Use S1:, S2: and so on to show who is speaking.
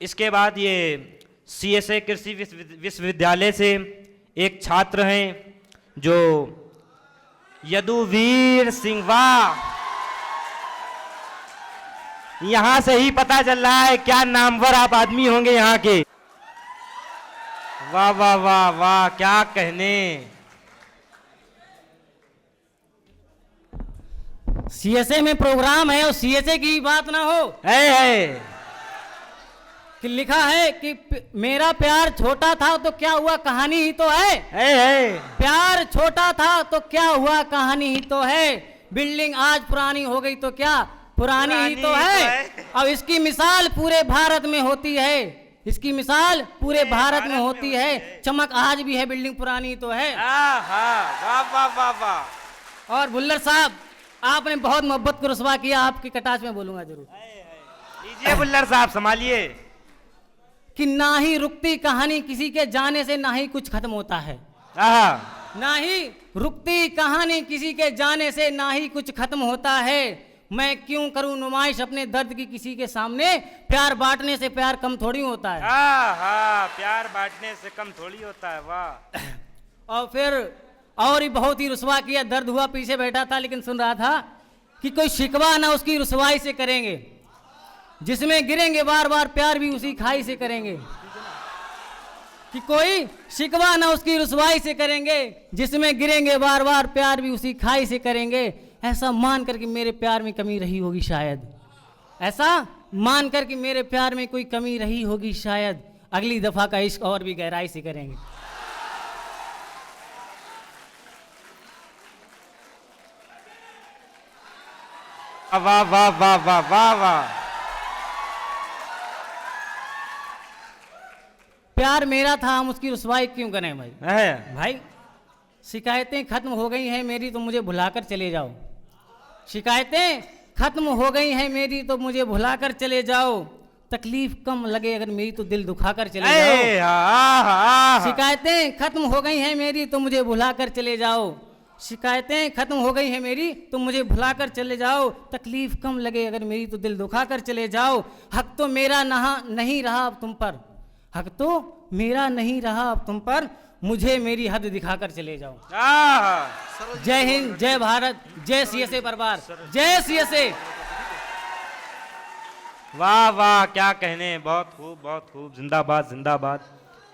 S1: इसके बाद ये सीएसए कृषि विश्वविद्यालय से एक छात्र हैं जो यदुवीर सिंह। वाह, यहां से ही पता चल रहा है क्या नामवर आप आदमी होंगे यहाँ के। वाह वाह वाह वाह, क्या कहने।
S2: सीएसए में प्रोग्राम है और सीएसए की बात ना हो।
S1: है
S2: कि लिखा है कि मेरा प्यार छोटा था तो क्या हुआ, कहानी ही तो है। प्यार छोटा था तो क्या हुआ, कहानी ही तो है। बिल्डिंग आज पुरानी हो गई तो क्या, पुरानी ही तो है। अब इसकी मिसाल पूरे भारत में होती है, इसकी मिसाल पूरे भारत में होती है। चमक आज भी है, बिल्डिंग पुरानी तो है।
S1: वाह वाह वाह वाह।
S2: और भुल्लर साहब, आपने बहुत मोहब्बत को रुसवा किया, आपकी कटाच में बोलूंगा जरूर।
S1: लीजिए भुल्लर साहब, संभालिए।
S2: कि ना ही रुकती कहानी किसी के जाने से, ना ही कुछ खत्म होता है। ना ही रुकती कहानी किसी के जाने से, ना ही कुछ खत्म होता है। मैं क्यों करूं नुमाइश अपने दर्द की किसी के सामने, प्यार बांटने से प्यार कम थोड़ी होता है।
S1: प्यार बांटने से कम थोड़ी होता है। वाह।
S2: और फिर और ही बहुत ही रुसवा किया, दर्द हुआ, पीछे बैठा था लेकिन सुन रहा था कि कोई शिकवा ना उसकी रुसवाई से करेंगे, जिसमें गिरेंगे बार बार प्यार भी उसी खाई से करेंगे। कि कोई शिकवा ना उसकी रुसवाई से करेंगे, जिसमें गिरेंगे बार बार प्यार भी उसी खाई से करेंगे। ऐसा मान कर कि मेरे प्यार में कमी रही होगी शायद, ऐसा मान कर कि मेरे प्यार में कोई कमी रही होगी शायद, अगली दफा का इश्क और भी गहराई से करेंगे।
S1: वाह वाह वाह वाह वाह वाह।
S2: प्यार मेरा था, हम उसकी रुसवाई क्यों करें भाई। भाई शिकायतें खत्म हो गई हैं मेरी तो मुझे भुलाकर चले जाओ, शिकायतें खत्म हो गई हैं मेरी तो मुझे भुलाकर चले जाओ। तकलीफ कम लगे अगर मेरी तो दिल दुखाकर चले जाओ। शिकायतें खत्म हो गई हैं मेरी तो मुझे भुलाकर चले जाओ, शिकायतें खत्म हो गई हैं मेरी तो मुझे भुलाकर चले जाओ। तकलीफ कम लगे अगर मेरी तो दिल दुखाकर चले जाओ। हक तो मेरा नहीं रहा अब तुम पर, हक तो मेरा नहीं रहा अब तुम पर, मुझे मेरी हद दिखाकर चले जाओ। जय हिंद, जय भारत, जय सीएसए परिवार, जय सीएसए।
S1: वाह वाह, क्या कहने। बहुत खूब बहुत खूब। जिंदाबाद जिंदाबाद।